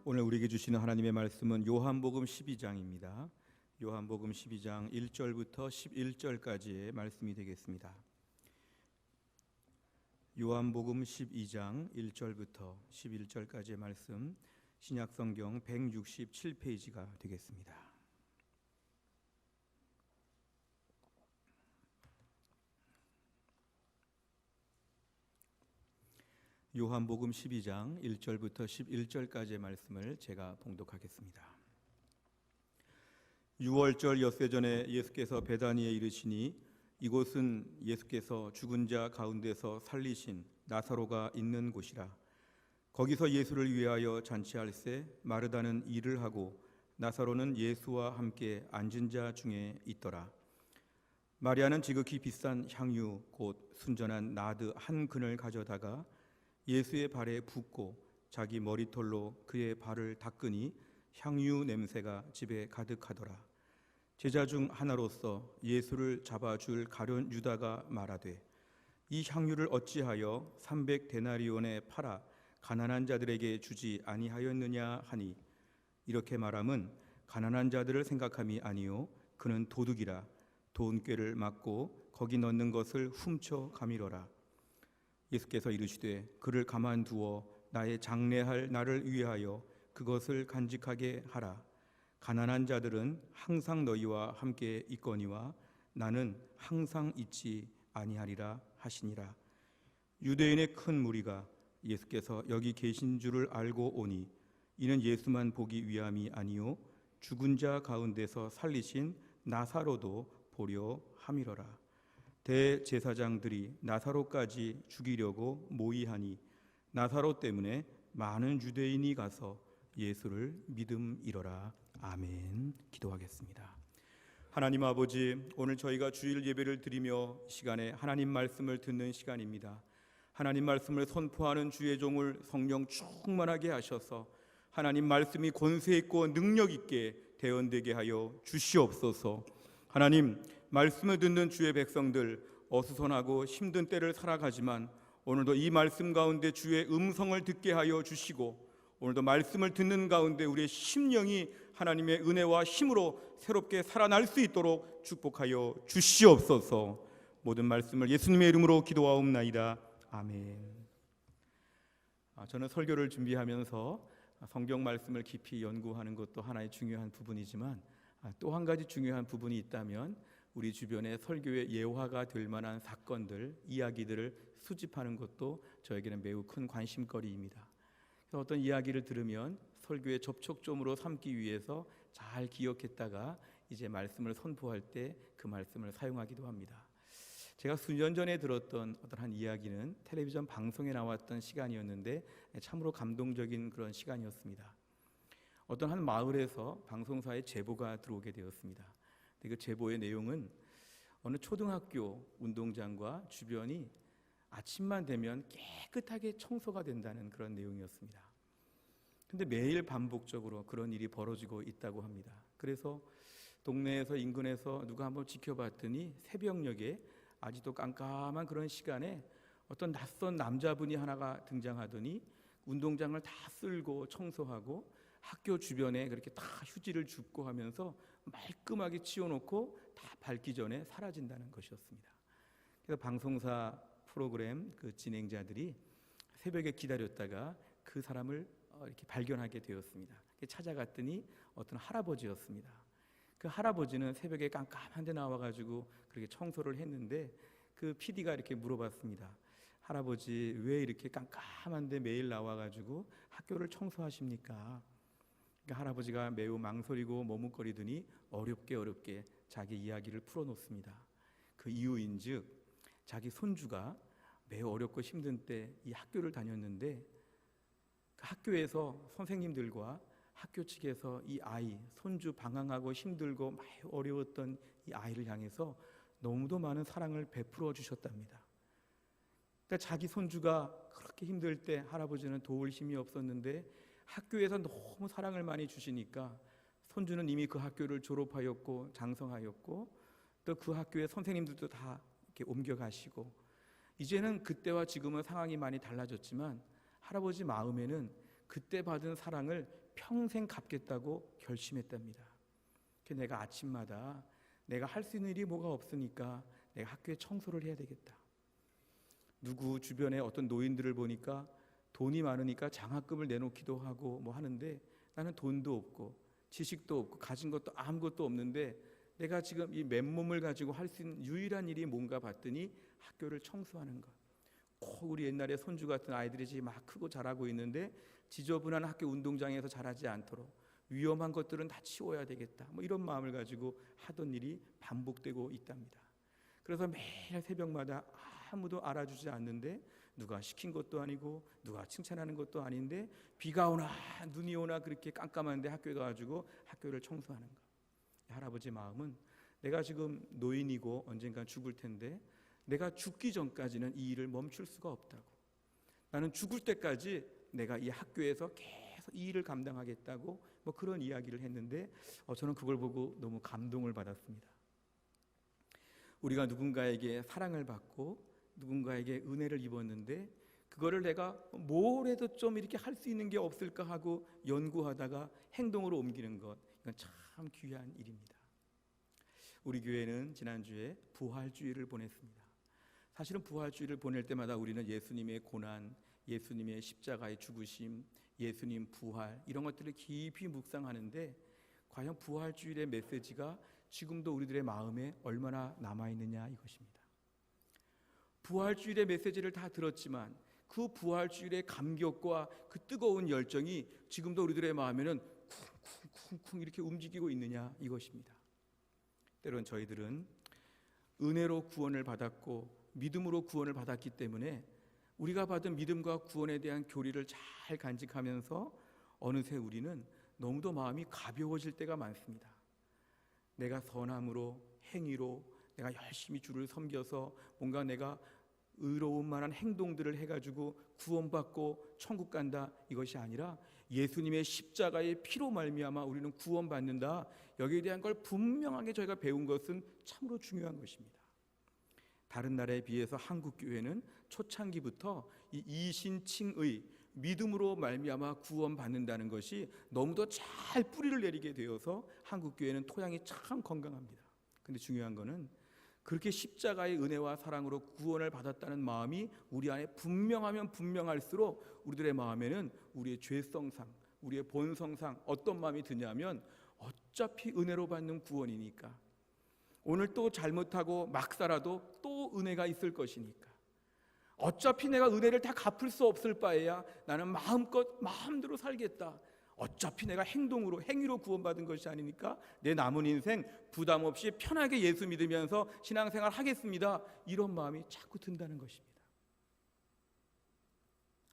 오늘 우리에게 주시는 하나님의 말씀은 요한복음 12장입니다. 요한복음 12장 1절부터 11절까지의 말씀이 되겠습니다. 요한복음 12장 1절부터 11절까지의 말씀, 신약성경 167페이지가 되겠습니다. 요한복음 12장 1절부터 11절까지의 말씀을 제가 봉독하겠습니다. 6월절 엿새 전에 예수께서 베다니에 이르시니 이곳은 예수께서 죽은 자 가운데서 살리신 나사로가 있는 곳이라. 거기서 예수를 위하여 잔치할새 마르다는 일을 하고 나사로는 예수와 함께 앉은 자 중에 있더라. 마리아는 지극히 비싼 향유 곧 순전한 나드 한 근을 가져다가 예수의 발에 붓고 자기 머리털로 그의 발을 닦으니 향유 냄새가 집에 가득하더라. 제자 중 하나로서 예수를 잡아줄 가룟 유다가 말하되 이 향유를 어찌하여 300데나리온에 팔아 가난한 자들에게 주지 아니하였느냐 하니, 이렇게 말함은 가난한 자들을 생각함이 아니요 그는 도둑이라 돈꾀를 맞고 거기 넣는 것을 훔쳐 가미러라. 예수께서 이르시되 그를 가만두어 나의 장례할 날을 위하여 그것을 간직하게 하라. 가난한 자들은 항상 너희와 함께 있거니와 나는 항상 있지 아니하리라 하시니라. 유대인의 큰 무리가 예수께서 여기 계신 줄을 알고 오니 이는 예수만 보기 위함이 아니요 죽은 자 가운데서 살리신 나사로도 보려 함이러라. 대제사장들이 나사로까지 죽이려고 모의하니 나사로 때문에 많은 유대인이 가서 예수를 믿음이러라. 아멘. 기도하겠습니다. 하나님 아버지, 오늘 저희가 주일 예배를 드리며 시간에 하나님 말씀을 듣는 시간입니다. 하나님 말씀을 선포하는 주의 종을 성령 충만하게 하셔서 하나님 말씀이 권세 있고 능력 있게 대언되게 하여 주시옵소서. 하나님, 말씀을 듣는 주의 백성들, 어수선하고 힘든 때를 살아가지만 오늘도 이 말씀 가운데 주의 음성을 듣게 하여 주시고, 오늘도 말씀을 듣는 가운데 우리의 심령이 하나님의 은혜와 힘으로 새롭게 살아날 수 있도록 축복하여 주시옵소서. 모든 말씀을 예수님의 이름으로 기도하옵나이다. 아멘. 저는 설교를 준비하면서 성경 말씀을 깊이 연구하는 것도 하나의 중요한 부분이지만 또 한 가지 중요한 부분이 있다면 우리 주변의 설교의 예화가 될 만한 사건들, 이야기들을 수집하는 것도 저에게는 매우 큰 관심거리입니다. 그래서 어떤 이야기를 들으면 설교의 접촉점으로 삼기 위해서 잘 기억했다가 이제 말씀을 선포할 때 그 말씀을 사용하기도 합니다. 제가 수년 전에 들었던 어떤 한 이야기는 텔레비전 방송에 나왔던 시간이었는데 참으로 감동적인 그런 시간이었습니다. 어떤 한 마을에서 방송사에 제보가 들어오게 되었습니다. 그 제보의 내용은 어느 초등학교 운동장과 주변이 아침만 되면 깨끗하게 청소가 된다는 그런 내용이었습니다. 근데 매일 반복적으로 그런 일이 벌어지고 있다고 합니다. 그래서 동네에서 인근에서 누가 한번 지켜봤더니 새벽녘에 아직도 깜깜한 그런 시간에 어떤 낯선 남자분이 하나가 등장하더니 운동장을 다 쓸고 청소하고 학교 주변에 그렇게 다 휴지를 줍고 하면서 말끔하게 치워놓고 다 밟기 전에 사라진다는 것이었습니다. 그래서 방송사 프로그램 그 진행자들이 새벽에 기다렸다가 그 사람을 이렇게 발견하게 되었습니다. 찾아갔더니 어떤 할아버지였습니다. 그 할아버지는 새벽에 깜깜한 데 나와가지고 그렇게 청소를 했는데 그 PD가 이렇게 물어봤습니다. 할아버지, 왜 이렇게 깜깜한 데 매일 나와가지고 학교를 청소하십니까? 그러니까 할아버지가 매우 망설이고 머뭇거리더니 어렵게 자기 이야기를 풀어놓습니다. 그 이유인즉 자기 손주가 매우 어렵고 힘든 때 이 학교를 다녔는데 그 학교에서 선생님들과 학교 측에서 이 아이, 손주 방황하고 힘들고 매우 어려웠던 이 아이를 향해서 너무도 많은 사랑을 베풀어 주셨답니다. 그러니까 자기 손주가 그렇게 힘들 때 할아버지는 도울 힘이 없었는데 학교에서 너무 사랑을 많이 주시니까 손주는 이미 그 학교를 졸업하였고 장성하였고 또 그 학교의 선생님들도 다 이렇게 옮겨가시고 이제는 그때와 지금은 상황이 많이 달라졌지만 할아버지 마음에는 그때 받은 사랑을 평생 갚겠다고 결심했답니다. 그래서 내가 아침마다 내가 할 수 있는 일이 뭐가 없으니까 내가 학교에 청소를 해야 되겠다. 누구 주변에 어떤 노인들을 보니까 돈이 많으니까 장학금을 내놓기도 하고 뭐 하는데 나는 돈도 없고 지식도 없고 가진 것도 아무것도 없는데 내가 지금 이 맨몸을 가지고 할 수 있는 유일한 일이 뭔가 봤더니 학교를 청소하는 것. 꼭 우리 옛날에 손주 같은 아이들이 지금 막 크고 자라고 있는데 지저분한 학교 운동장에서 자라지 않도록 위험한 것들은 다 치워야 되겠다. 뭐 이런 마음을 가지고 하던 일이 반복되고 있답니다. 그래서 매일 새벽마다 아무도 알아주지 않는데 누가 시킨 것도 아니고 누가 칭찬하는 것도 아닌데 비가 오나 눈이 오나 그렇게 깜깜한데 학교에 가가지고 학교를 청소하는 것. 할아버지 마음은 내가 지금 노인이고 언젠간 죽을 텐데 내가 죽기 전까지는 이 일을 멈출 수가 없다고. 나는 죽을 때까지 내가 이 학교에서 계속 이 일을 감당하겠다고 뭐 그런 이야기를 했는데 저는 그걸 보고 너무 감동을 받았습니다. 우리가 누군가에게 사랑을 받고 누군가에게 은혜를 입었는데 그거를 내가 뭘 해도 좀 이렇게 할 수 있는 게 없을까 하고 연구하다가 행동으로 옮기는 것, 이건 참 귀한 일입니다. 우리 교회는 지난주에 부활주의를 보냈습니다. 사실은 부활주의를 보낼 때마다 우리는 예수님의 고난, 예수님의 십자가의 죽으심, 예수님 부활 이런 것들을 깊이 묵상하는데 과연 부활주일의 메시지가 지금도 우리들의 마음에 얼마나 남아있느냐 이것입니다. 부활주일의 메시지를 다 들었지만 그 부활주일의 감격과 그 뜨거운 열정이 지금도 우리들의 마음에는 쿵쿵쿵쿵 이렇게 움직이고 있느냐 이것입니다. 때론 저희들은 은혜로 구원을 받았고 믿음으로 구원을 받았기 때문에 우리가 받은 믿음과 구원에 대한 교리를 잘 간직하면서 어느새 우리는 너무도 마음이 가벼워질 때가 많습니다. 내가 선함으로 행위로 내가 열심히 주를 섬겨서 뭔가 내가 의로운 만한 행동들을 해가지고 구원받고 천국 간다 이것이 아니라 예수님의 십자가의 피로 말미암아 우리는 구원받는다. 여기에 대한 걸 분명하게 저희가 배운 것은 참으로 중요한 것입니다. 다른 나라에 비해서 한국 교회는 초창기부터 이 이신칭의 믿음으로 말미암아 구원받는다는 것이 너무도 잘 뿌리를 내리게 되어서 한국 교회는 토양이 참 건강합니다. 근데 중요한 거는 그렇게 십자가의 은혜와 사랑으로 구원을 받았다는 마음이 우리 안에 분명하면 분명할수록 우리들의 마음에는 우리의 죄성상, 우리의 본성상 어떤 마음이 드냐면 어차피 은혜로 받는 구원이니까 오늘 또 잘못하고 막 살아도 또 은혜가 있을 것이니까 어차피 내가 은혜를 다 갚을 수 없을 바에야 나는 마음껏 마음대로 살겠다. 어차피 내가 행위로 구원받은 것이 아니니까 내 남은 인생 부담 없이 편하게 예수 믿으면서 신앙생활 하겠습니다. 이런 마음이 자꾸 든다는 것입니다.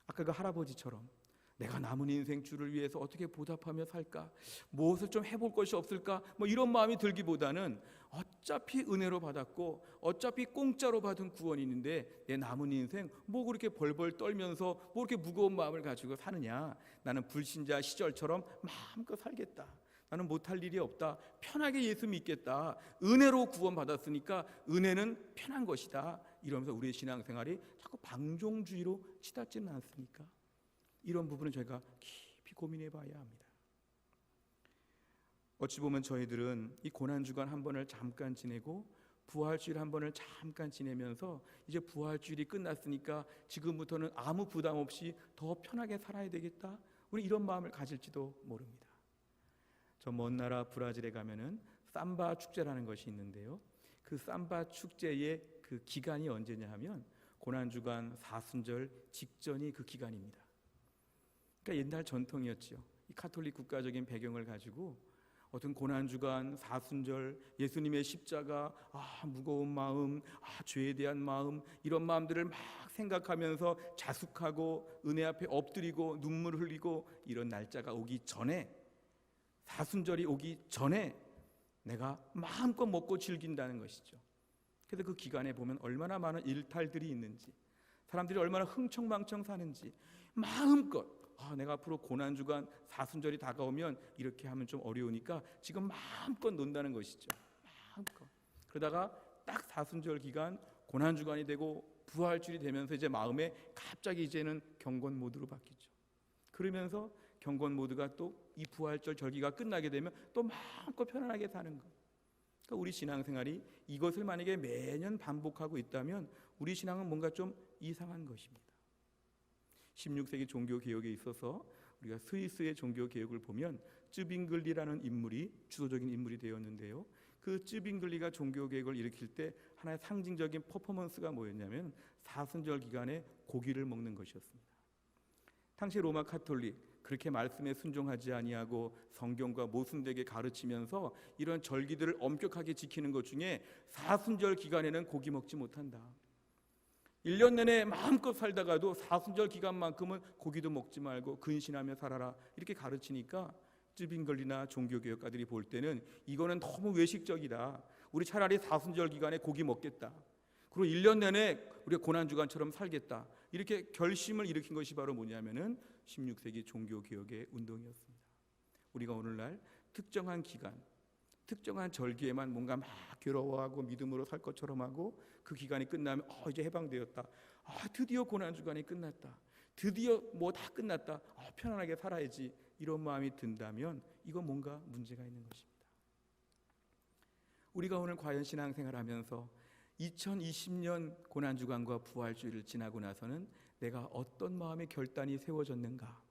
아까 그 할아버지처럼 내가 남은 인생 주를 위해서 어떻게 보답하며 살까? 무엇을 좀 해볼 것이 없을까? 뭐 이런 마음이 들기보다는 어차피 은혜로 받았고 어차피 공짜로 받은 구원이 있는데 내 남은 인생 뭐 그렇게 벌벌 떨면서 뭐 그렇게 무거운 마음을 가지고 사느냐? 나는 불신자 시절처럼 마음껏 살겠다. 나는 못할 일이 없다. 편하게 예수 믿겠다. 은혜로 구원받았으니까 은혜는 편한 것이다. 이러면서 우리의 신앙생활이 자꾸 방종주의로 치닫지는 않습니까? 이런 부분은 저희가 깊이 고민해 봐야 합니다. 어찌 보면 저희들은 이 고난주간 한 번을 잠깐 지내고 부활주일 한 번을 잠깐 지내면서 이제 부활주일이 끝났으니까 지금부터는 아무 부담 없이 더 편하게 살아야 되겠다. 우리 이런 마음을 가질지도 모릅니다. 저 먼 나라 브라질에 가면은 삼바 축제라는 것이 있는데요. 그 삼바 축제의 그 기간이 언제냐 하면 고난주간 사순절 직전이 그 기간입니다. 그러니까 옛날 전통이었죠. 이 가톨릭 국가적인 배경을 가지고 어떤 고난주간, 사순절, 예수님의 십자가, 무거운 마음, 죄에 대한 마음 이런 마음들을 막 생각하면서 자숙하고 은혜 앞에 엎드리고 눈물 흘리고 이런 날짜가 오기 전에 사순절이 오기 전에 내가 마음껏 먹고 즐긴다는 것이죠. 그래서 그 기간에 보면 얼마나 많은 일탈들이 있는지 사람들이 얼마나 흥청망청 사는지 마음껏 내가 앞으로 고난주간 사순절이 다가오면 이렇게 하면 좀 어려우니까 지금 마음껏 논다는 것이죠. 마음껏. 그러다가 딱 사순절 기간 고난주간이 되고 부활주일이 되면서 이제 마음에 갑자기 이제는 경건 모드로 바뀌죠. 그러면서 경건 모두가 또 이 부활절 절기가 끝나게 되면 또 마음껏 편안하게 사는 것. 그러니까 우리 신앙생활이 이것을 만약에 매년 반복하고 있다면 우리 신앙은 뭔가 좀 이상한 것입니다. 16세기 종교개혁에 있어서 우리가 스위스의 종교개혁을 보면 쯔빙글리라는 인물이 주도적인 인물이 되었는데요. 그 쯔빙글리가 종교개혁을 일으킬 때 하나의 상징적인 퍼포먼스가 뭐였냐면 사순절 기간에 고기를 먹는 것이었습니다. 당시 로마 카톨릭 그렇게 말씀에 순종하지 아니하고 성경과 모순되게 가르치면서 이런 절기들을 엄격하게 지키는 것 중에 사순절 기간에는 고기 먹지 못한다. 1년 내내 마음껏 살다가도 사순절 기간만큼은 고기도 먹지 말고 근신하며 살아라 이렇게 가르치니까 쯔빙글리나 종교개혁가들이 볼 때는 이거는 너무 외식적이다. 우리 차라리 사순절 기간에 고기 먹겠다. 그리고 1년 내내 우리가 고난주간처럼 살겠다. 이렇게 결심을 일으킨 것이 바로 뭐냐면은 16세기 종교개혁의 운동이었습니다. 우리가 오늘날 특정한 기간, 특정한 절기에만 뭔가 막 괴로워하고 믿음으로 살 것처럼 하고 그 기간이 끝나면 이제 해방되었다. 드디어 고난주간이 끝났다. 드디어 뭐 다 끝났다. 편안하게 살아야지. 이런 마음이 든다면 이건 뭔가 문제가 있는 것입니다. 우리가 오늘 과연 신앙생활하면서 2020년 고난주간과 부활주일을 지나고 나서는 내가 어떤 마음의 결단이 세워졌는가?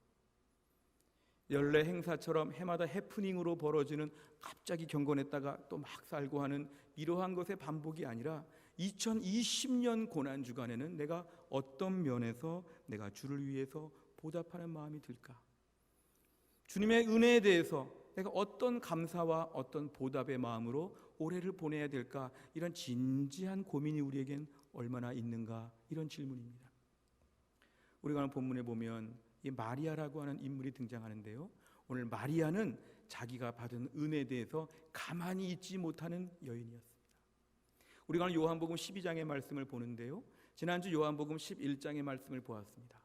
연례 행사처럼 해마다 해프닝으로 벌어지는 갑자기 경건했다가 또 막 살고 하는 이러한 것의 반복이 아니라 2020년 고난주간에는 내가 어떤 면에서 내가 주를 위해서 보답하는 마음이 들까? 주님의 은혜에 대해서 내가 어떤 감사와 어떤 보답의 마음으로 올해를 보내야 될까? 이런 진지한 고민이 우리에겐 얼마나 있는가? 이런 질문입니다. 우리가 오늘 본문에 보면 이 마리아라고 하는 인물이 등장하는데요. 오늘 마리아는 자기가 받은 은혜에 대해서 가만히 있지 못하는 여인이었습니다. 우리가 오늘 요한복음 12장의 말씀을 보는데요. 지난주 요한복음 11장의 말씀을 보았습니다.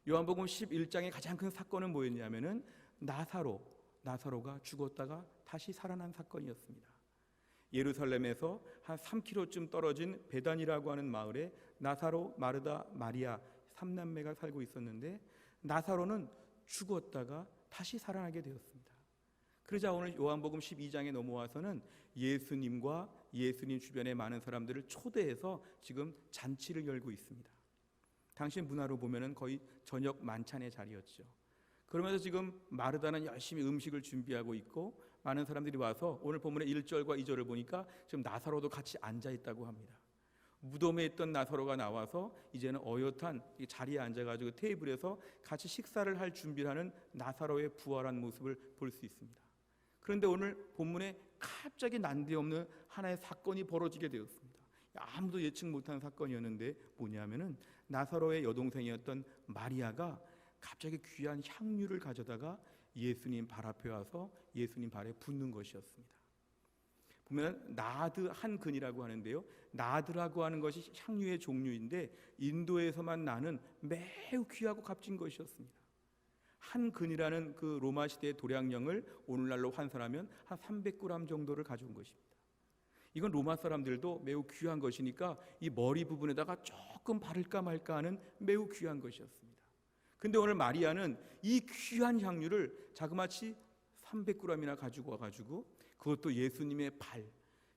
요한복음 11장의 가장 큰 사건은 뭐였냐면은 나사로가 죽었다가 다시 살아난 사건이었습니다. 예루살렘에서 한 3km쯤 떨어진 베단이라고 하는 마을에 나사로, 마르다, 마리아 3남매가 살고 있었는데 나사로는 죽었다가 다시 살아나게 되었습니다. 그러자 오늘 요한복음 12장에 넘어와서는 예수님과 예수님 주변의 많은 사람들을 초대해서 지금 잔치를 열고 있습니다. 당시 문화로 보면은 거의 저녁 만찬의 자리였죠. 그러면서 지금 마르다는 열심히 음식을 준비하고 있고 많은 사람들이 와서 오늘 본문의 1절과 2절을 보니까 지금 나사로도 같이 앉아 있다고 합니다. 무덤에 있던 나사로가 나와서 이제는 어엿한 자리에 앉아가지고 테이블에서 같이 식사를 할 준비를 하는 나사로의 부활한 모습을 볼 수 있습니다. 그런데 오늘 본문에 갑자기 난데없는 하나의 사건이 벌어지게 되었습니다. 아무도 예측 못한 사건이었는데 뭐냐면은 나사로의 여동생이었던 마리아가 갑자기 귀한 향유를 가져다가 예수님 발 앞에 와서 예수님 발에 붓는 것이었습니다. 보면 나드 한 근이라고 하는데요. 나드라고 하는 것이 향유의 종류인데 인도에서만 나는 매우 귀하고 값진 것이었습니다. 한 근이라는 그 로마 시대의 도량령을 오늘날로 환산하면 한 300g 정도를 가져온 것입니다. 이건 로마 사람들도 매우 귀한 것이니까 이 머리 부분에다가 조금 바를까 말까 하는 매우 귀한 것이었습니다. 근데 오늘 마리아는 이 귀한 향유를 자그마치 300g이나 가지고 와가지고 그것도 예수님의 발,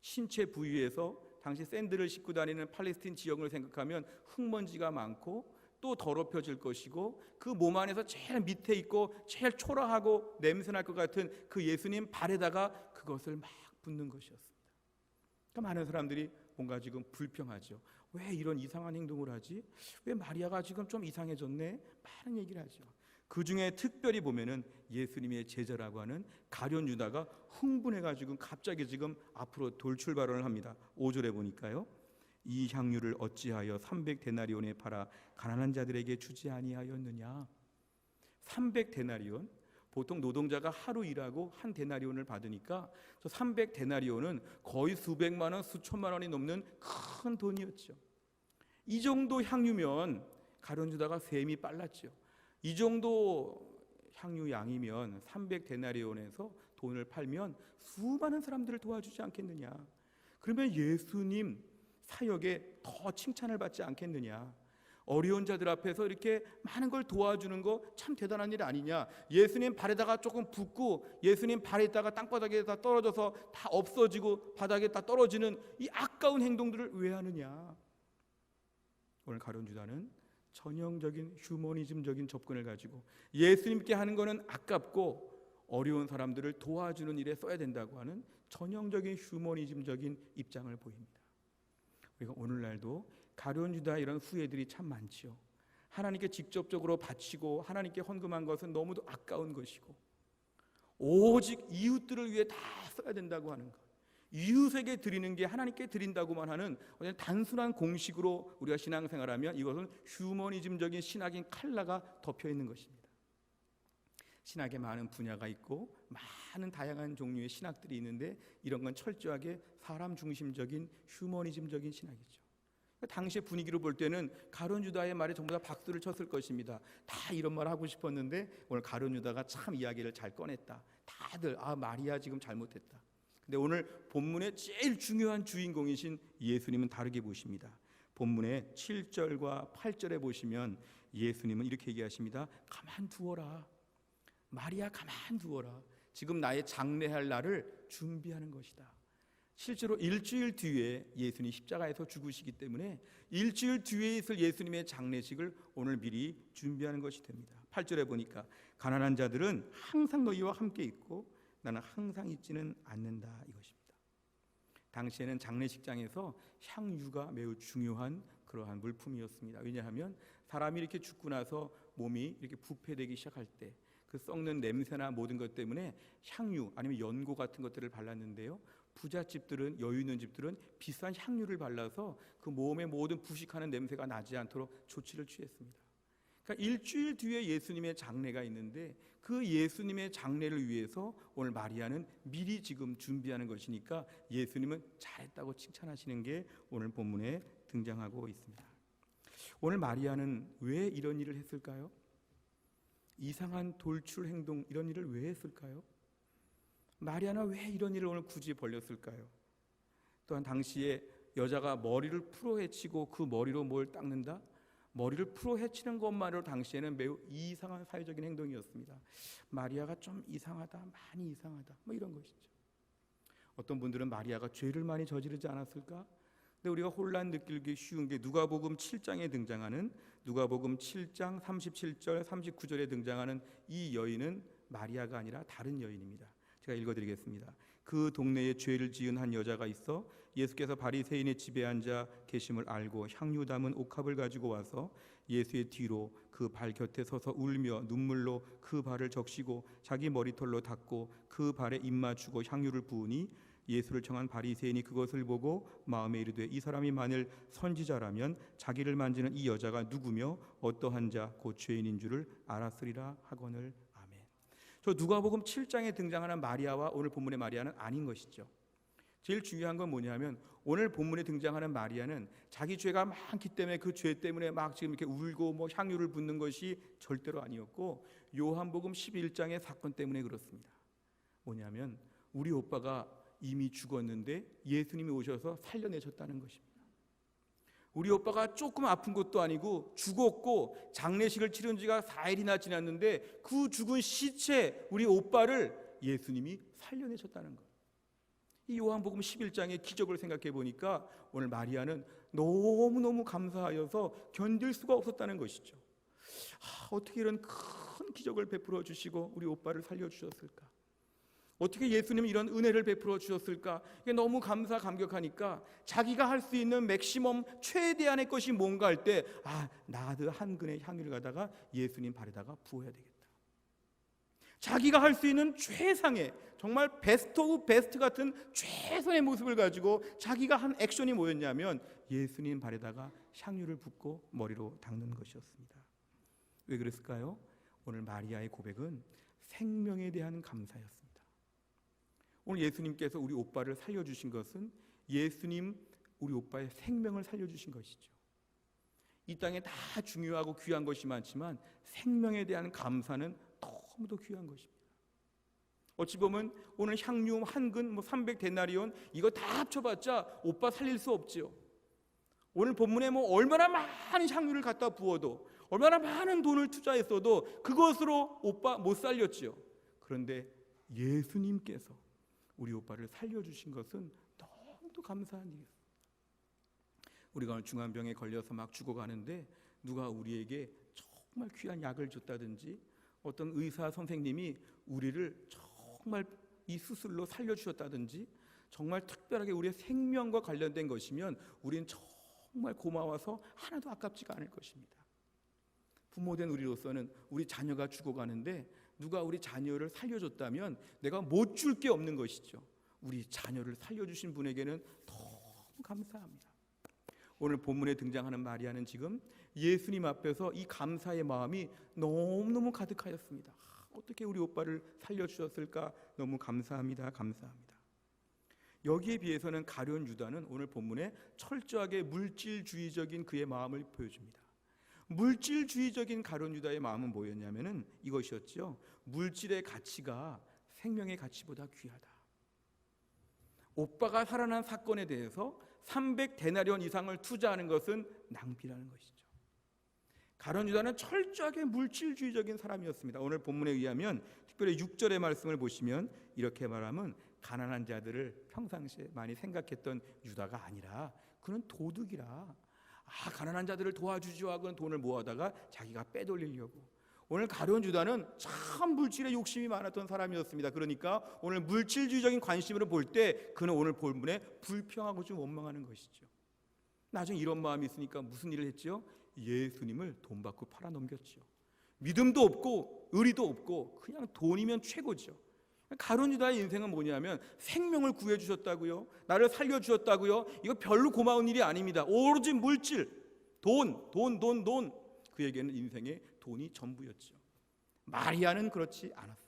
신체 부위에서 당시 샌들을 신고 다니는 팔레스틴 지역을 생각하면 흙먼지가 많고 또 더럽혀질 것이고 그 몸 안에서 제일 밑에 있고 제일 초라하고 냄새날 것 같은 그 예수님 발에다가 그것을 막 붓는 것이었습니다. 그러니까 많은 사람들이 뭔가 지금 불평하죠. 왜 이런 이상한 행동을 하지? 왜 마리아가 지금 좀 이상해졌네? 많은 얘기를 하죠. 그 중에 특별히 보면은 예수님의 제자라고 하는 가룟 유다가 흥분해가지고 갑자기 지금 앞으로 돌출 발언을 합니다. 5절에 보니까요. 이 향유를 어찌하여 300데나리온에 팔아 가난한 자들에게 주지 아니하였느냐? 300데나리온, 보통 노동자가 하루 일하고 한 데나리온을 받으니까 저 300데나리온은 거의 수백만 원, 수천만 원이 넘는 큰 돈이었죠. 이 정도 향유면 가룟 유다가 셈이 빨랐죠. 이 정도 향유 양이면 300데나리온에서 돈을 팔면 수많은 사람들을 도와주지 않겠느냐? 그러면 예수님 사역에 더 칭찬을 받지 않겠느냐? 어려운 자들 앞에서 이렇게 많은 걸 도와주는 거 참 대단한 일 아니냐. 예수님 발에다가 조금 붓고 예수님 발에 있다가 땅바닥에 다 떨어져서 다 없어지고 바닥에 다 떨어지는 이 아까운 행동들을 왜 하느냐. 오늘 가룟 유다는 전형적인 휴머니즘적인 접근을 가지고 예수님께 하는 거는 아깝고 어려운 사람들을 도와주는 일에 써야 된다고 하는 전형적인 휴머니즘적인 입장을 보입니다. 우리가 오늘날도 가룟 유다 이런 후예들이 참 많지요. 하나님께 직접적으로 바치고 하나님께 헌금한 것은 너무도 아까운 것이고 오직 이웃들을 위해 다 써야 된다고 하는 것, 이웃에게 드리는 게 하나님께 드린다고만 하는 단순한 공식으로 우리가 신앙생활하면 이것은 휴머니즘적인 신학인 칼라가 덮여 있는 것입니다. 신학에 많은 분야가 있고 많은 다양한 종류의 신학들이 있는데 이런 건 철저하게 사람 중심적인 휴머니즘적인 신학이죠. 당시의 분위기로 볼 때는 가룟 유다의 말에 전부 다 박수를 쳤을 것입니다. 다 이런 말 하고 싶었는데 오늘 가룟 유다가 참 이야기를 잘 꺼냈다. 다들 마리아 지금 잘못했다. 근데 오늘 본문의 제일 중요한 주인공이신 예수님은 다르게 보십니다. 본문의 7절과 8절에 보시면 예수님은 이렇게 얘기하십니다. 가만두어라. 마리아 가만두어라. 지금 나의 장례할 날을 준비하는 것이다. 실제로 일주일 뒤에 예수님이 십자가에서 죽으시기 때문에 일주일 뒤에 있을 예수님의 장례식을 오늘 미리 준비하는 것이 됩니다. 8절에 보니까 가난한 자들은 항상 너희와 함께 있고 나는 항상 있지는 않는다 이것입니다. 당시에는 장례식장에서 향유가 매우 중요한 그러한 물품이었습니다. 왜냐하면 사람이 이렇게 죽고 나서 몸이 이렇게 부패되기 시작할 때 그 썩는 냄새나 모든 것 때문에 향유 아니면 연고 같은 것들을 발랐는데요. 부잣집들은, 여유 있는 집들은 비싼 향유를 발라서 그 몸의 모든 부식하는 냄새가 나지 않도록 조치를 취했습니다. 그러니까 일주일 뒤에 예수님의 장례가 있는데 그 예수님의 장례를 위해서 오늘 마리아는 미리 지금 준비하는 것이니까 예수님은 잘했다고 칭찬하시는 게 오늘 본문에 등장하고 있습니다. 오늘 마리아는 왜 이런 일을 했을까요? 이상한 돌출 행동 이런 일을 왜 했을까요? 마리아는 왜 이런 일을 오늘 굳이 벌였을까요? 또한 당시에 여자가 머리를 풀어 헤치고 그 머리로 뭘 닦는다? 머리를 풀어 헤치는 것만으로 당시에는 매우 이상한 사회적인 행동이었습니다. 마리아가 좀 이상하다, 많이 이상하다, 뭐 이런 것이죠. 어떤 분들은 마리아가 죄를 많이 저지르지 않았을까? 근데 우리가 혼란 느끼기 쉬운 게 누가복음 7장에 등장하는 누가복음 7장 37절 39절에 등장하는 이 여인은 마리아가 아니라 다른 여인입니다. 제가 읽어드리겠습니다. 그 동네에 죄를 지은 한 여자가 있어 예수께서 바리새인의 집에 앉아 계심을 알고 향유 담은 옥합을 가지고 와서 예수의 뒤로 그 발 곁에 서서 울며 눈물로 그 발을 적시고 자기 머리털로 닦고 그 발에 입 맞추고 향유를 부으니 예수를 청한 바리새인이 그것을 보고 마음에 이르되 이 사람이 만일 선지자라면 자기를 만지는 이 여자가 누구며 어떠한 자 곧 죄인인 줄을 알았으리라 하거늘. 저 누가복음 7장에 등장하는 마리아와 오늘 본문의 마리아는 아닌 것이죠. 제일 중요한 건 뭐냐면 오늘 본문에 등장하는 마리아는 자기 죄가 많기 때문에 그 죄 때문에 막 지금 이렇게 울고 뭐 향유를 붓는 것이 절대로 아니었고 요한복음 11장의 사건 때문에 그렇습니다. 뭐냐면 우리 오빠가 이미 죽었는데 예수님이 오셔서 살려내셨다는 것입니다. 우리 오빠가 조금 아픈 것도 아니고 죽었고 장례식을 치른 지가 4일이나 지났는데 그 죽은 시체 우리 오빠를 예수님이 살려내셨다는 것. 이 요한복음 11장의 기적을 생각해 보니까 오늘 마리아는 너무너무 감사하여서 견딜 수가 없었다는 것이죠. 어떻게 이런 큰 기적을 베풀어 주시고 우리 오빠를 살려주셨을까? 어떻게 예수님이 이런 은혜를 베풀어 주셨을까? 이게 너무 감사감격하니까 자기가 할 수 있는 맥시멈 최대한의 것이 뭔가 할 때 나도 한 근의 향유를 가다가 예수님 발에다가 부어야 되겠다. 자기가 할 수 있는 최상의 정말 베스트 오브 베스트 같은 최선의 모습을 가지고 자기가 한 액션이 뭐였냐면 예수님 발에다가 향유를 붓고 머리로 닦는 것이었습니다. 왜 그랬을까요? 오늘 마리아의 고백은 생명에 대한 감사였습니다. 오늘 예수님께서 우리 오빠를 살려주신 것은 예수님 우리 오빠의 생명을 살려주신 것이죠. 이 땅에 다 중요하고 귀한 것이 많지만 생명에 대한 감사는 너무도 귀한 것입니다. 어찌 보면 오늘 향유 한 근 300데나리온 이거 다 합쳐봤자 오빠 살릴 수 없지요. 오늘 본문에 뭐 얼마나 많은 향유를 갖다 부어도, 얼마나 많은 돈을 투자했어도 그것으로 오빠 못 살렸지요. 그런데 예수님께서 우리 오빠를 살려주신 것은 너무도 감사한 일이었어요. 우리가 오늘 중환병에 걸려서 막 죽어가는데 누가 우리에게 정말 귀한 약을 줬다든지, 어떤 의사 선생님이 우리를 정말 이 수술로 살려주셨다든지, 정말 특별하게 우리의 생명과 관련된 것이면 우리는 정말 고마워서 하나도 아깝지가 않을 것입니다. 부모된 우리로서는 우리 자녀가 죽어가는데 누가 우리 자녀를 살려줬다면 내가 못 줄 게 없는 것이죠. 우리 자녀를 살려주신 분에게는 너무 감사합니다. 오늘 본문에 등장하는 마리아는 지금 예수님 앞에서 이 감사의 마음이 너무너무 가득하였습니다. 어떻게 우리 오빠를 살려주셨을까? 너무 감사합니다. 감사합니다. 여기에 비해서는 가룟 유다는 오늘 본문에 철저하게 물질주의적인 그의 마음을 보여줍니다. 물질주의적인 가룟 유다의 마음은 뭐였냐면은 이것이었죠. 물질의 가치가 생명의 가치보다 귀하다. 오빠가 살아난 사건에 대해서 300데나리온 이상을 투자하는 것은 낭비라는 것이죠. 가룟 유다는 철저하게 물질주의적인 사람이었습니다. 오늘 본문에 의하면 특별히 6절의 말씀을 보시면 이렇게 말하면 가난한 자들을 평상시에 많이 생각했던 유다가 아니라 그는 도둑이라, 가난한 자들을 도와주지요 하고는 돈을 모아다가 자기가 빼돌리려고. 오늘 가룟 유다는 참 물질에 욕심이 많았던 사람이었습니다. 그러니까 오늘 물질주의적인 관심으로 볼 때 그는 오늘 본문에 불평하고 좀 원망하는 것이죠. 나중에 이런 마음이 있으니까 무슨 일을 했지요? 예수님을 돈 받고 팔아넘겼죠. 믿음도 없고 의리도 없고 그냥 돈이면 최고죠. 가룟 유다의 인생은 뭐냐면 생명을 구해주셨다고요, 나를 살려주셨다고요, 이거 별로 고마운 일이 아닙니다. 오로지 물질, 돈. 그에게는 인생의 돈이 전부였죠. 마리아는 그렇지 않았습니다.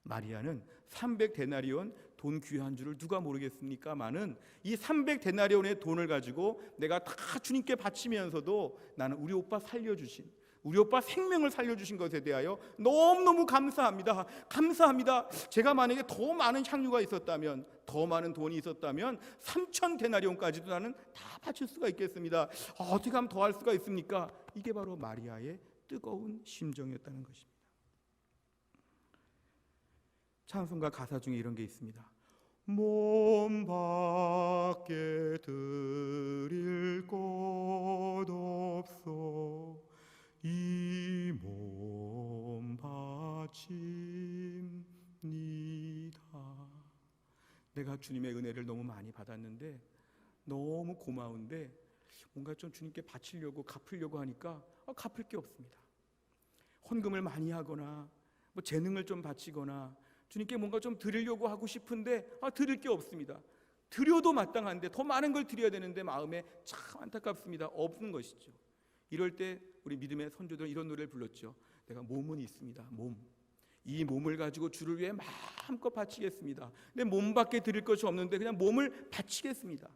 마리아는 300데나리온 돈 귀한 줄을 누가 모르겠습니까? 많은 이 300데나리온의 돈을 가지고 내가 다 주님께 바치면서도 나는 우리 오빠 살려주신, 우리 오빠 생명을 살려주신 것에 대하여 너무너무 감사합니다. 감사합니다. 제가 만약에 더 많은 향유가 있었다면, 더 많은 돈이 있었다면 3000데나리온까지도 나는 다 바칠 수가 있겠습니다. 어떻게 하면 더 할 수가 있습니까? 이게 바로 마리아의 뜨거운 심정이었다는 것입니다. 찬송가 가사 중에 이런 게 있습니다. 몸 밖에 드릴 곳 없소, 이 몸 바칩니다. 내가 주님의 은혜를 너무 많이 받았는데, 너무 고마운데 뭔가 좀 주님께 바치려고 갚으려고 하니까 갚을 게 없습니다. 헌금을 많이 하거나 뭐 재능을 좀 바치거나 주님께 뭔가 좀 드리려고 하고 싶은데 드릴 게 없습니다. 드려도 마땅한데 더 많은 걸 드려야 되는데 마음에 참 안타깝습니다. 없는 것이죠. 이럴 때 우리 믿음의 선조들은 이런 노래를 불렀죠. 내가 몸은 있습니다. 몸. 이 몸을 가지고 주를 위해 마음껏 바치겠습니다. 내 몸밖에 드릴 것이 없는데 그냥 몸을 바치겠습니다.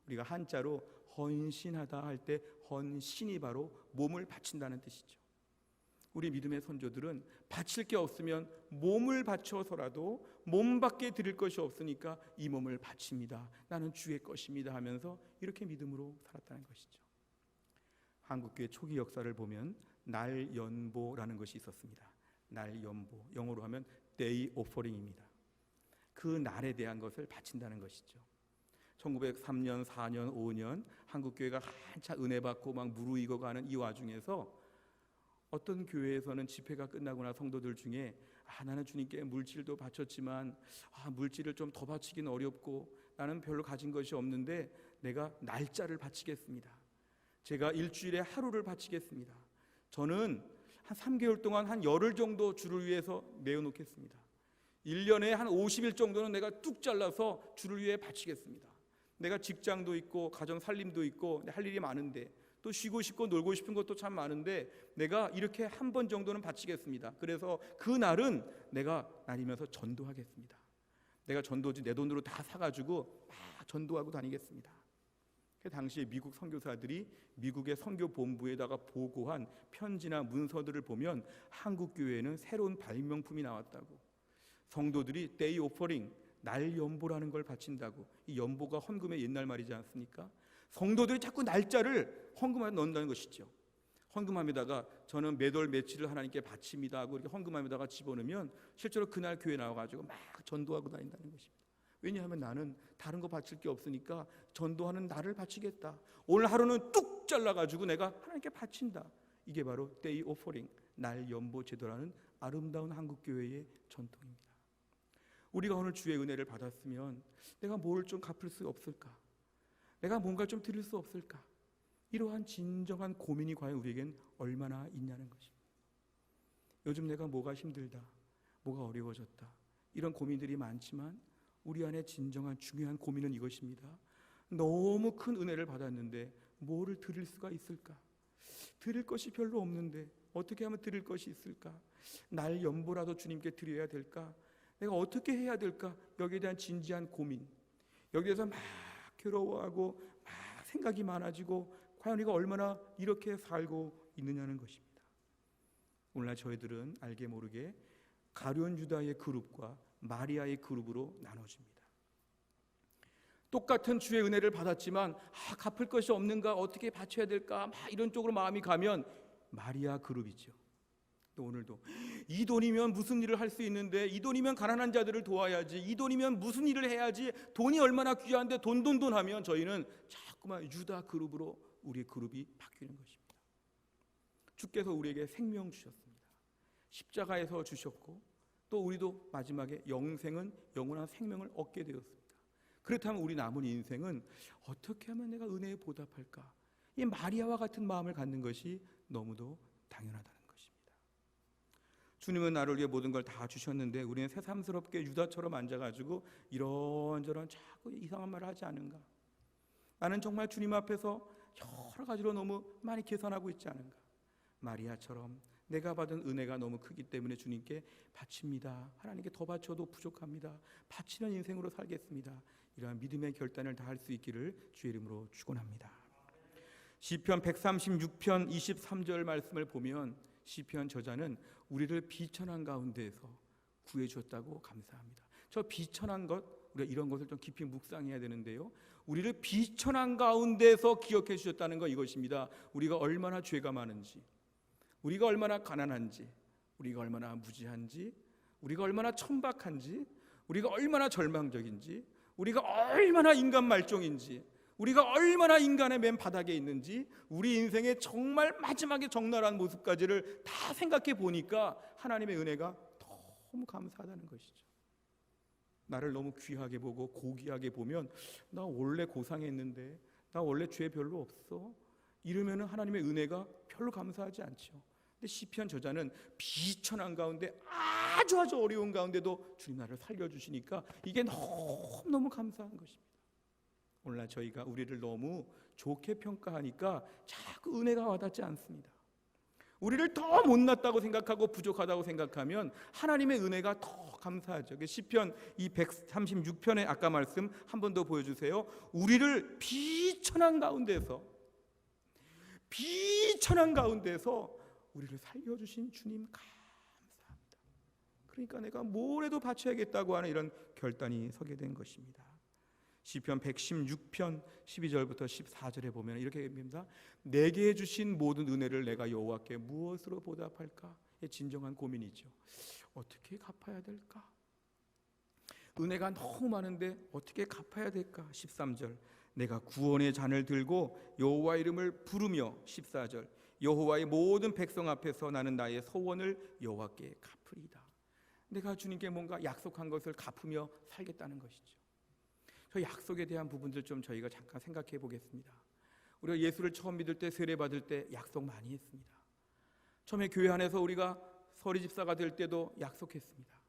우리가 한자로 헌신하다 할 때 헌신이 바로 몸을 바친다는 뜻이죠. 우리 믿음의 선조들은 바칠 게 없으면 몸을 바쳐서라도 몸밖에 드릴 것이 없으니까 이 몸을 바칩니다. 나는 주의 것입니다 하면서 이렇게 믿음으로 살았다는 것이죠. 한국교회 초기 역사를 보면 날연보라는 것이 있었습니다. 날연보, 영어로 하면 Day Offering입니다. 그 날에 대한 것을 바친다는 것이죠. 1903년, 4년, 5년 한국교회가 한참 은혜 받고 막 무르익어가는 이 와중에서 어떤 교회에서는 집회가 끝나거나 성도들 중에 나는 주님께 물질도 바쳤지만 물질을 좀 더 바치기는 어렵고 나는 별로 가진 것이 없는데 내가 날짜를 바치겠습니다. 제가 일주일에 하루를 바치겠습니다. 저는 한 3개월 동안 한 열흘 정도 주를 위해서 내어놓겠습니다. 1년에 한 50일 정도는 내가 뚝 잘라서 주를 위해 바치겠습니다. 내가 직장도 있고 가정 살림도 있고 할 일이 많은데 또 쉬고 싶고 놀고 싶은 것도 참 많은데 내가 이렇게 한 번 정도는 바치겠습니다. 그래서 그 날은 내가 다니면서 전도하겠습니다. 내가 전도지 내 돈으로 다 사가지고 막 전도하고 다니겠습니다. 그 당시에 미국 선교사들이 미국의 선교본부에다가 보고한 편지나 문서들을 보면 한국 교회에는 새로운 발명품이 나왔다고, 성도들이 데이 오퍼링, 날 연보라는 걸 바친다고. 이 연보가 헌금의 옛날 말이지 않습니까? 성도들이 자꾸 날짜를 헌금함에 넣는다는 것이죠. 헌금함에다가 저는 매달 며칠을 하나님께 바칩니다 하고 이렇게 헌금함에다가 집어넣으면 실제로 그날 교회 나와가지고 막 전도하고 다닌다는 것입니다. 왜냐하면 나는 다른 거 바칠 게 없으니까 전도하는 나를 바치겠다. 오늘 하루는 뚝 잘라가지고 내가 하나님께 바친다. 이게 바로 데이 오퍼링, 날 연보 제도라는 아름다운 한국교회의 전통입니다. 우리가 오늘 주의 은혜를 받았으면 내가 뭘 좀 갚을 수 없을까? 내가 뭔가 좀 드릴 수 없을까? 이러한 진정한 고민이 과연 우리에겐 얼마나 있냐는 것입니다. 요즘 내가 뭐가 힘들다, 뭐가 어려워졌다, 이런 고민들이 많지만 우리 안에 진정한 중요한 고민은 이것입니다. 너무 큰 은혜를 받았는데 뭐를 드릴 수가 있을까? 드릴 것이 별로 없는데 어떻게 하면 드릴 것이 있을까? 날 연보라도 주님께 드려야 될까? 내가 어떻게 해야 될까? 여기에 대한 진지한 고민, 여기에 대해서 막 괴로워하고 막 생각이 많아지고 과연 우리가 얼마나 이렇게 살고 있느냐는 것입니다. 오늘날 저희들은 알게 모르게 가룟 유다의 그룹과 마리아의 그룹으로 나눠집니다. 똑같은 주의 은혜를 받았지만 갚을 것이 없는가, 어떻게 바쳐야 될까, 막 이런 쪽으로 마음이 가면 마리아 그룹이죠. 또 오늘도 이 돈이면 무슨 일을 할 수 있는데, 이 돈이면 가난한 자들을 도와야지, 이 돈이면 무슨 일을 해야지, 돈이 얼마나 귀한데 돈 하면 저희는 자꾸만 유다 그룹으로 우리의 그룹이 바뀌는 것입니다. 주께서 우리에게 생명 주셨습니다. 십자가에서 주셨고 또 우리도 마지막에 영생은 영원한 생명을 얻게 되었습니다. 그렇다면 우리 남은 인생은 어떻게 하면 내가 은혜에 보답할까? 이 마리아와 같은 마음을 갖는 것이 너무도 당연하다는 것입니다. 주님은 나를 위해 모든 걸 다 주셨는데 우리는 새삼스럽게 유다처럼 앉아가지고 이런저런 자꾸 이상한 말을 하지 않은가? 나는 정말 주님 앞에서 여러 가지로 너무 많이 계산하고 있지 않은가? 마리아처럼 내가 받은 은혜가 너무 크기 때문에 주님께 바칩니다. 하나님께 더 바쳐도 부족합니다. 바치는 인생으로 살겠습니다. 이러한 믿음의 결단을 다 할 수 있기를 주의 이름으로 축원합니다. 시편 136편 23절 말씀을 보면 시편 저자는 우리를 비천한 가운데에서 구해주셨다고 감사합니다. 저 비천한 것, 우리가 이런 것을 좀 깊이 묵상해야 되는데요, 우리를 비천한 가운데서 기억해 주셨다는 것, 이것입니다. 우리가 얼마나 죄가 많은지, 우리가 얼마나 가난한지, 우리가 얼마나 무지한지, 우리가 얼마나 천박한지, 우리가 얼마나 절망적인지, 우리가 얼마나 인간 말종인지, 우리가 얼마나 인간의 맨 바닥에 있는지, 우리 인생의 정말 마지막에 적나라한 모습까지를 다 생각해 보니까 하나님의 은혜가 너무 감사하다는 것이죠. 나를 너무 귀하게 보고 고귀하게 보면 나 원래 고상했는데, 나 원래 죄 별로 없어, 이러면 하나님의 은혜가 별로 감사하지 않죠. 근데 시편 저자는 비천한 가운데, 아주 어려운 가운데도 주님 나를 살려주시니까 이게 너무너무 감사한 것입니다. 오늘날 저희가 우리를 너무 좋게 평가하니까 자꾸 은혜가 와닿지 않습니다. 우리를 더 못났다고 생각하고 부족하다고 생각하면 하나님의 은혜가 더 감사하죠. 시편 이 136편의 아까 말씀 한 번 더 보여주세요. 우리를 비천한 가운데서 우리를 살려주신 주님 감사합니다. 그러니까 내가 뭘 해도 바쳐야겠다고 하는 이런 결단이 서게 된 것입니다. 시편 116편 12절부터 14절에 보면 이렇게 얘기합니다. 내게 주신 모든 은혜를 내가 여호와께 무엇으로 보답할까? 진정한 고민이죠. 어떻게 갚아야 될까? 은혜가 너무 많은데 어떻게 갚아야 될까? 13절 내가 구원의 잔을 들고 여호와 이름을 부르며, 14절 여호와의 모든 백성 앞에서 나는 나의 소원을 여호와께 갚으리이다. 내가 주님께 뭔가 약속한 것을 갚으며 살겠다는 것이죠. 그 약속에 대한 부분들 좀 저희가 잠깐 생각해 보겠습니다. 우리가 예수를 처음 믿을 때, 세례 받을 때 약속 많이 했습니다. 처음에 교회 안에서 우리가 서리 집사가 될 때도 약속했습니다.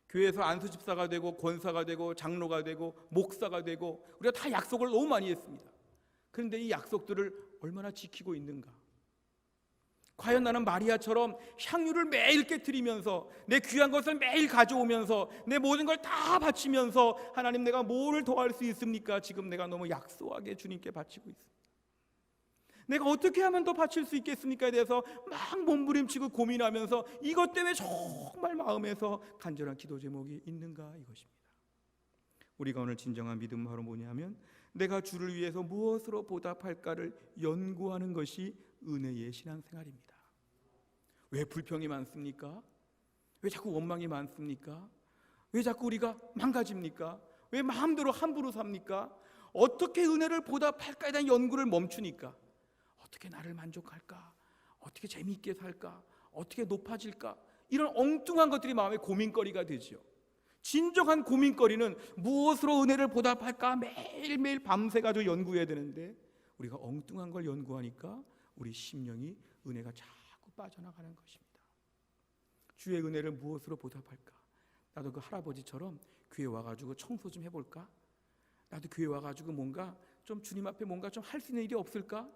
교회에서 안수 집사가 되고 권사가 되고 장로가 되고 목사가 되고 우리가 다 약속을 너무 많이 했습니다. 그런데 이 약속들을 얼마나 지키고 있는가? 과연 나는 마리아처럼 향유를 매일 깨트리면서, 내 귀한 것을 매일 가져오면서, 내 모든 걸 다 바치면서 하나님 내가 뭐를 더 할 수 있습니까? 지금 내가 너무 약소하게 주님께 바치고 있습니다. 내가 어떻게 하면 더 바칠 수 있겠습니까에 대해서 막 몸부림치고 고민하면서 이것 때문에 정말 마음에서 간절한 기도 제목이 있는가, 이것입니다. 우리가 오늘 진정한 믿음은 바로 뭐냐면 내가 주를 위해서 무엇으로 보답할까를 연구하는 것이 은혜의 신앙생활입니다. 왜 불평이 많습니까? 왜 자꾸 원망이 많습니까? 왜 자꾸 우리가 망가집니까? 왜 마음대로 함부로 삽니까? 어떻게 은혜를 보답할까에 대한 연구를 멈추니까 어떻게 나를 만족할까? 어떻게 재미있게 살까? 어떻게 높아질까? 이런 엉뚱한 것들이 마음의 고민거리가 되죠. 진정한 고민거리는 무엇으로 은혜를 보답할까? 매일매일 밤새가지고 연구해야 되는데 우리가 엉뚱한 걸 연구하니까 우리 심령이 은혜가 자꾸 빠져나가는 것입니다. 주의 은혜를 무엇으로 보답할까? 나도 그 할아버지처럼 교회 와가지고 청소 좀 해볼까? 나도 교회 와가지고 뭔가 좀 주님 앞에 뭔가 좀 할 수 있는 일이 없을까?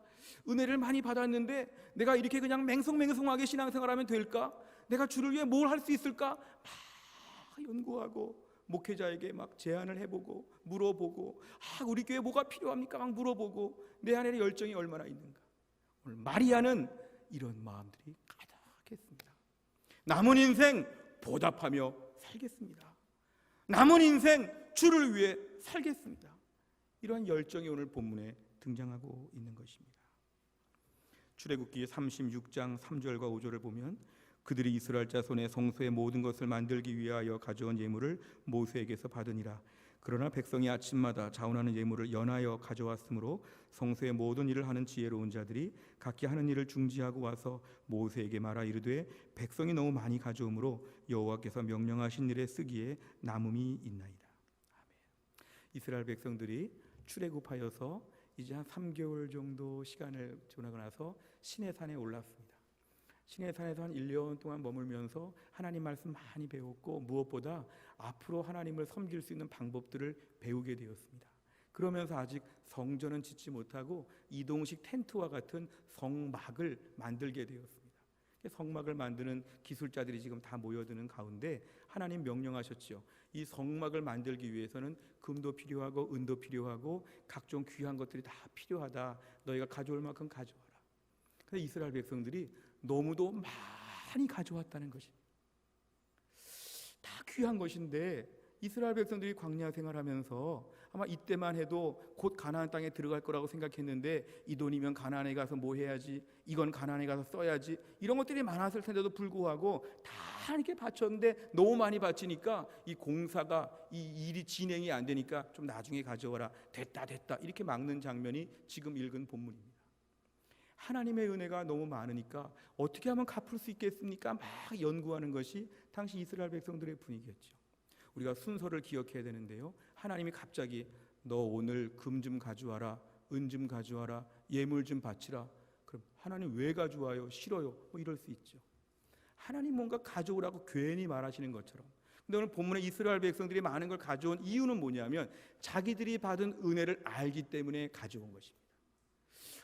은혜를 많이 받았는데 내가 이렇게 그냥 맹성맹성하게 신앙생활하면 될까? 내가 주를 위해 뭘 할 수 있을까? 막 연구하고 목회자에게 막 제안을 해보고 물어보고 우리 교회 뭐가 필요합니까? 막 물어보고 내 안에 열정이 얼마나 있는가? 오늘 마리아는 이런 마음들이 가득했습니다. 남은 인생 보답하며 살겠습니다. 남은 인생 주를 위해 살겠습니다. 이러한 열정이 오늘 본문에 등장하고 있는 것입니다. 출애굽기 36장 3절과 5절을 보면 그들이 이스라엘 자손의 성소의 모든 것을 만들기 위하여 가져온 예물을 모세에게서 받으니라. 그러나 백성이 아침마다 자원하는 예물을 연하여 가져왔으므로 성소의 모든 일을 하는 지혜로운 자들이 각기 하는 일을 중지하고 와서 모세에게 말하 이르되 백성이 너무 많이 가져오므로 여호와께서 명령하신 일에 쓰기에 남음이 있나이다. 아멘. 이스라엘 백성들이 출애굽하여서 이제 한 3개월 정도 시간을 지나고 나서 시내산에 올랐습니다. 시내산에서 한 1년 동안 머물면서 하나님 말씀 많이 배웠고 무엇보다 앞으로 하나님을 섬길 수 있는 방법들을 배우게 되었습니다. 그러면서 아직 성전은 짓지 못하고 이동식 텐트와 같은 성막을 만들게 되었습니다. 성막을 만드는 기술자들이 지금 다 모여드는 가운데 하나님 명령하셨죠. 이 성막을 만들기 위해서는 금도 필요하고 은도 필요하고 각종 귀한 것들이 다 필요하다. 너희가 가져올 만큼 가져와라. 그래서 이스라엘 백성들이 너무도 많이 가져왔다는 것입니다. 다 귀한 것인데 이스라엘 백성들이 광야 생활하면서 아마 이때만 해도 곧 가나안 땅에 들어갈 거라고 생각했는데 이 돈이면 가나안에 가서 뭐 해야지, 이건 가나안에 가서 써야지, 이런 것들이 많았을 텐데도 불구하고 다 이렇게 바쳤는데 너무 많이 바치니까 이 공사가 이 일이 진행이 안 되니까 좀 나중에 가져와라, 됐다 이렇게 막는 장면이 지금 읽은 본문입니다. 하나님의 은혜가 너무 많으니까 어떻게 하면 갚을 수 있겠습니까? 막 연구하는 것이 당시 이스라엘 백성들의 분위기였죠. 우리가 순서를 기억해야 되는데요. 하나님이 갑자기 너 오늘 금 좀 가져와라, 은 좀 가져와라, 예물 좀 바치라. 그럼 하나님 왜 가져와요? 싫어요? 뭐 이럴 수 있죠. 하나님 뭔가 가져오라고 괜히 말하시는 것처럼. 근데 오늘 본문에 이스라엘 백성들이 많은 걸 가져온 이유는 뭐냐면 자기들이 받은 은혜를 알기 때문에 가져온 것입니다.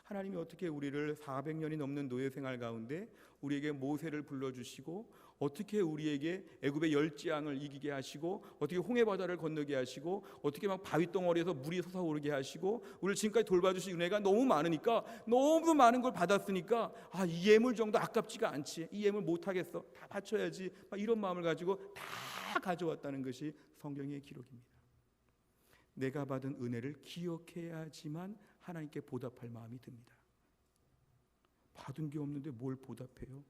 하나님이 어떻게 우리를 400년이 넘는 노예 생활 가운데 우리에게 모세를 불러주시고 어떻게 우리에게 애굽의 열지양을 이기게 하시고 어떻게 홍해바다를 건너게 하시고 어떻게 막 바위덩어리에서 물이 솟아오르게 하시고 우리를 지금까지 돌봐주신 은혜가 너무 많으니까 너무 많은 걸 받았으니까 이 예물 정도 아깝지가 않지, 이 예물 못하겠어, 다 바쳐야지, 막 이런 마음을 가지고 다 가져왔다는 것이 성경의 기록입니다. 내가 받은 은혜를 기억해야지만 하나님께 보답할 마음이 듭니다. 받은 게 없는데 뭘 보답해요?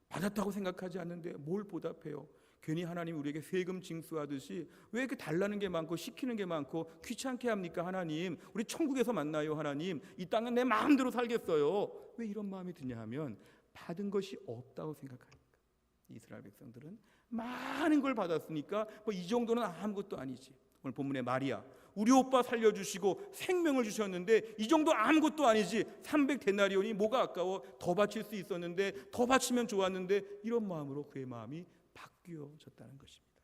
받았다고 생각하지 않는데 뭘 보답해요? 괜히 하나님 우리에게 세금 징수하듯이 왜 이렇게 달라는 게 많고 시키는 게 많고 귀찮게 합니까? 하나님, 우리 천국에서 만나요. 하나님, 이 땅은 내 마음대로 살겠어요. 왜 이런 마음이 드냐 하면 받은 것이 없다고 생각하니까. 이스라엘 백성들은 많은 걸 받았으니까 뭐 이 정도는 아무것도 아니지. 오늘 본문에 마리아, 우리 오빠 살려주시고 생명을 주셨는데 이 정도 아무것도 아니지, 300데나리온이 뭐가 아까워, 더 바칠 수 있었는데, 더 바치면 좋았는데, 이런 마음으로 그의 마음이 바뀌어졌다는 것입니다.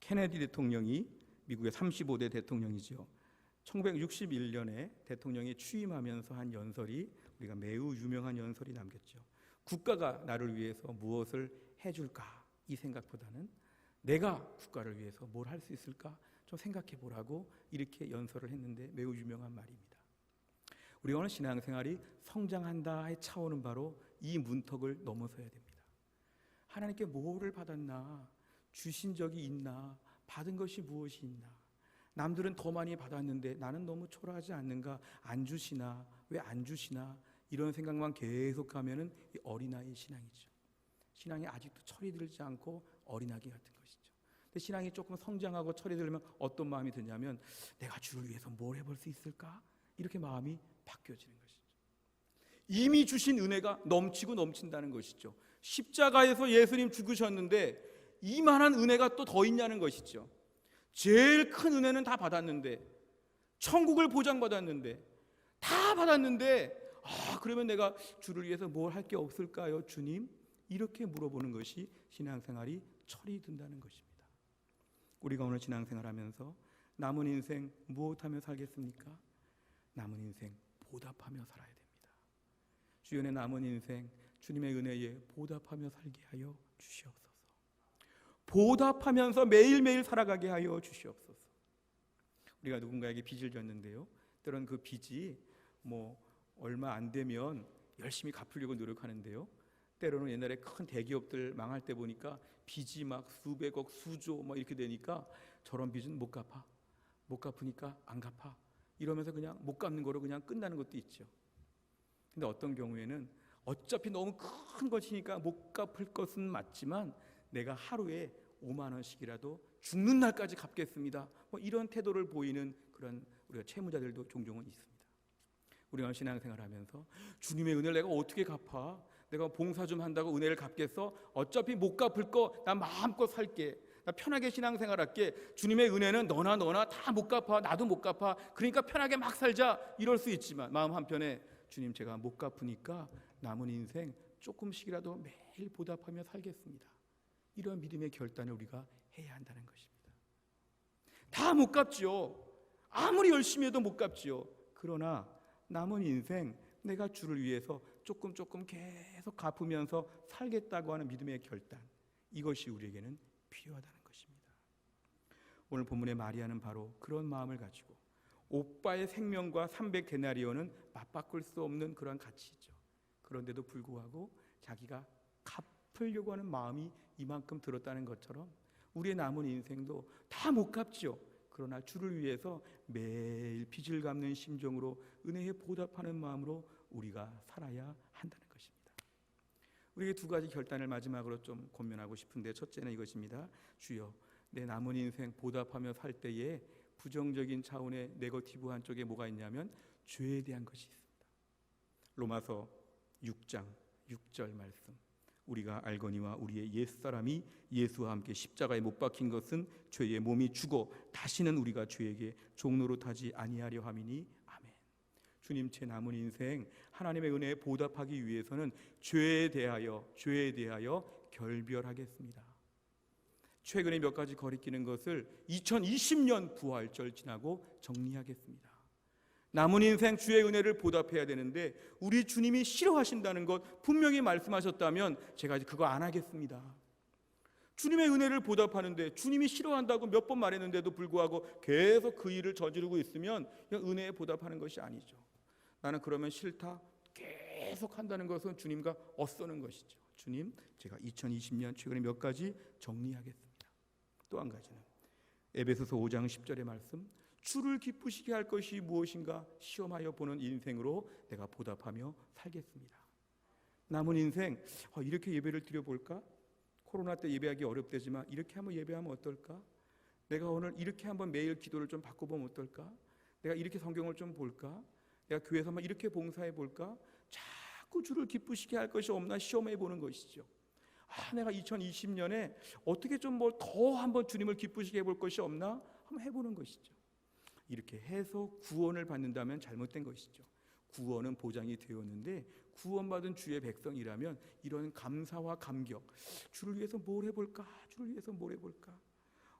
케네디 대통령이 미국의 35대 대통령이죠. 1961년에 대통령이 취임하면서 한 연설이 우리가 매우 유명한 연설이 남겼죠. 국가가 나를 위해서 무엇을 해줄까, 이 생각보다는 내가 국가를 위해서 뭘 할 수 있을까 좀 생각해 보라고 이렇게 연설을 했는데 매우 유명한 말입니다. 우리가 오늘 신앙생활이 성장한다의 차원은 바로 이 문턱을 넘어서야 됩니다. 하나님께 뭐를 받았나, 주신 적이 있나? 받은 것이 무엇이 있나? 남들은 더 많이 받았는데 나는 너무 초라하지 않는가? 안 주시나? 왜 안 주시나? 이런 생각만 계속하면은 어린아이의 신앙이죠. 신앙이 아직도 철이 들지 않고 어린아기 같은 것이죠. 근데 신앙이 조금 성장하고 철이 들면 어떤 마음이 드냐면 내가 주를 위해서 뭘 해볼 수 있을까? 이렇게 마음이 바뀌어지는 것이죠. 이미 주신 은혜가 넘치고 넘친다는 것이죠. 십자가에서 예수님 죽으셨는데 이만한 은혜가 또 더 있냐는 것이죠. 제일 큰 은혜는 다 받았는데, 천국을 보장받았는데, 다 받았는데, 그러면 내가 주를 위해서 뭘 할 게 없을까요, 주님? 이렇게 물어보는 것이 신앙생활이 철이 든다는 것입니다. 우리가 오늘 신앙생활하면서 남은 인생 무엇하며 살겠습니까? 남은 인생 보답하며 살아야 됩니다. 주연의 남은 인생 주님의 은혜에 보답하며 살게 하여 주시옵소서. 보답하면서 매일매일 살아가게 하여 주시옵소서. 우리가 누군가에게 빚을 졌는데요, 때로는 그 빚이 얼마 안 되면 열심히 갚으려고 노력하는데요, 때로는 옛날에 큰 대기업들 망할 때 보니까 빚이 막 수백억, 수조 이렇게 되니까 저런 빚은 못 갚으니까 안 갚아 이러면서 그냥 못 갚는 거로 그냥 끝나는 것도 있죠. 근데 어떤 경우에는 어차피 너무 큰 것이니까 못 갚을 것은 맞지만 내가 하루에 5만 원씩이라도 죽는 날까지 갚겠습니다, 이런 태도를 보이는 그런 우리가 채무자들도 종종은 있습니다. 우리가 신앙생활하면서 주님의 은혜를 내가 어떻게 갚아? 내가 봉사 좀 한다고 은혜를 갚겠어? 어차피 못 갚을 거 나 마음껏 살게, 나 편하게 신앙생활할게. 주님의 은혜는 너나 다 못 갚아, 나도 못 갚아, 그러니까 편하게 막 살자, 이럴 수 있지만 마음 한편에 주님 제가 못 갚으니까 남은 인생 조금씩이라도 매일 보답하며 살겠습니다, 이런 믿음의 결단을 우리가 해야 한다는 것입니다. 다 못 갚지요. 아무리 열심히 해도 못 갚지요. 그러나 남은 인생 내가 주를 위해서 조금 계속 갚으면서 살겠다고 하는 믿음의 결단, 이것이 우리에게는 필요하다는 것입니다. 오늘 본문의 마리아는 바로 그런 마음을 가지고 오빠의 생명과 300데나리온은 맞바꿀 수 없는 그런 가치죠. 그런데도 불구하고 자기가 갚으려고 하는 마음이 이만큼 들었다는 것처럼 우리의 남은 인생도 다 못 갚죠. 그러나 주를 위해서 매일 빚을 갚는 심정으로 은혜에 보답하는 마음으로 우리가 살아야 한다는 것입니다. 우리에게 두 가지 결단을 마지막으로 좀 권면하고 싶은데, 첫째는 이것입니다. 주여, 내 남은 인생 보답하며 살 때에 부정적인 차원의 네거티브 한쪽에 뭐가 있냐면 죄에 대한 것이 있습니다. 로마서 6장 6절 말씀, 우리가 알거니와 우리의 옛사람이 예수와 함께 십자가에 못 박힌 것은 죄의 몸이 죽어 다시는 우리가 죄에게 종노릇 하지 아니하려 함이니 아멘. 주님, 제 남은 인생 하나님의 은혜에 보답하기 위해서는 죄에 대하여 결별하겠습니다. 최근에 몇 가지 거리끼는 것을 2020년 부활절 지나고 정리하겠습니다. 남은 인생 주의 은혜를 보답해야 되는데 우리 주님이 싫어하신다는 것 분명히 말씀하셨다면 제가 그거 안 하겠습니다. 주님의 은혜를 보답하는데 주님이 싫어한다고 몇 번 말했는데도 불구하고 계속 그 일을 저지르고 있으면 그냥 은혜에 보답하는 것이 아니죠. 나는 그러면 싫다 계속 한다는 것은 주님과 엇서는 것이죠. 주님, 제가 2020년 최근에 몇 가지 정리하겠습니다. 또 한 가지는 에베소서 5장 10절의 말씀, 주를 기쁘시게 할 것이 무엇인가 시험하여 보는 인생으로 내가 보답하며 살겠습니다. 남은 인생 이렇게 예배를 드려볼까? 코로나 때 예배하기 어렵대지만 이렇게 한번 예배하면 어떨까? 내가 오늘 이렇게 한번 매일 기도를 좀 바꿔보면 어떨까? 내가 이렇게 성경을 좀 볼까? 내가 교회에서 한번 이렇게 봉사해 볼까? 자꾸 주를 기쁘시게 할 것이 없나 시험해 보는 것이죠. 내가 2020년에 어떻게 좀 더 한번 주님을 기쁘시게 해볼 것이 없나? 한번 해보는 것이죠. 이렇게 해서 구원을 받는다면 잘못된 것이죠. 구원은 보장이 되었는데 구원받은 주의 백성이라면 이런 감사와 감격, 주를 위해서 뭘 해볼까? 주를 위해서 뭘 해볼까?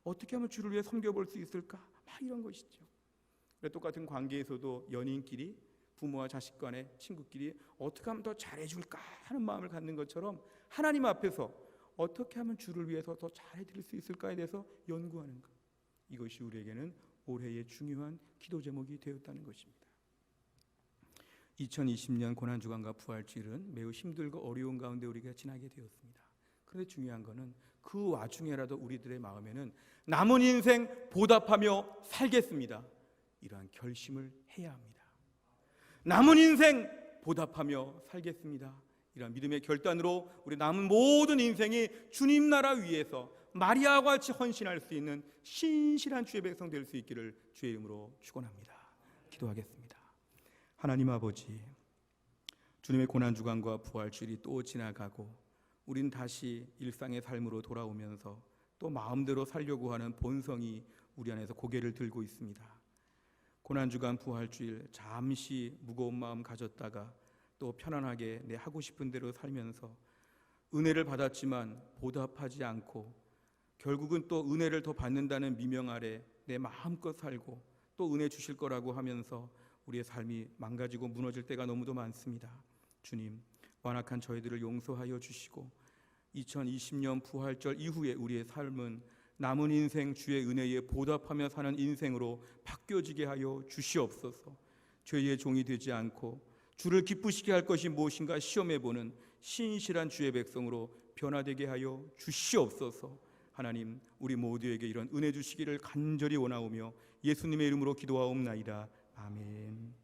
어떻게 하면 주를 위해 섬겨볼 수 있을까? 이런 것이죠. 똑같은 관계에서도 연인끼리, 부모와 자식 간에, 친구끼리 어떻게 하면 더 잘해줄까 하는 마음을 갖는 것처럼 하나님 앞에서 어떻게 하면 주를 위해서 더 잘해드릴 수 있을까에 대해서 연구하는 것, 이것이 우리에게는 올해의 중요한 기도 제목이 되었다는 것입니다. 2020년 고난주간과 부활주일은 매우 힘들고 어려운 가운데 우리가 지나게 되었습니다. 그런데 중요한 거는 그 와중에라도 우리들의 마음에는 남은 인생 보답하며 살겠습니다, 이러한 결심을 해야 합니다. 남은 인생 보답하며 살겠습니다, 이런 믿음의 결단으로 우리 남은 모든 인생이 주님 나라 위에서 마리아와 같이 헌신할 수 있는 신실한 주의 백성 될 수 있기를 주의 이름으로 축원합니다. 기도하겠습니다. 하나님 아버지, 주님의 고난주간과 부활주일이 또 지나가고 우린 다시 일상의 삶으로 돌아오면서 또 마음대로 살려고 하는 본성이 우리 안에서 고개를 들고 있습니다. 고난주간 부활주일 잠시 무거운 마음 가졌다가 또 편안하게 내 하고 싶은 대로 살면서 은혜를 받았지만 보답하지 않고 결국은 또 은혜를 더 받는다는 미명 아래 내 마음껏 살고 또 은혜 주실 거라고 하면서 우리의 삶이 망가지고 무너질 때가 너무도 많습니다. 주님, 완악한 저희들을 용서하여 주시고 2020년 부활절 이후에 우리의 삶은 남은 인생 주의 은혜에 보답하며 사는 인생으로 바뀌어지게 하여 주시옵소서. 죄의 종이 되지 않고 주를 기쁘시게 할 것이 무엇인가 시험해보는 신실한 주의 백성으로 변화되게 하여 주시옵소서. 하나님, 우리 모두에게 이런 은혜 주시기를 간절히 원하오며 예수님의 이름으로 기도하옵나이다. 아멘.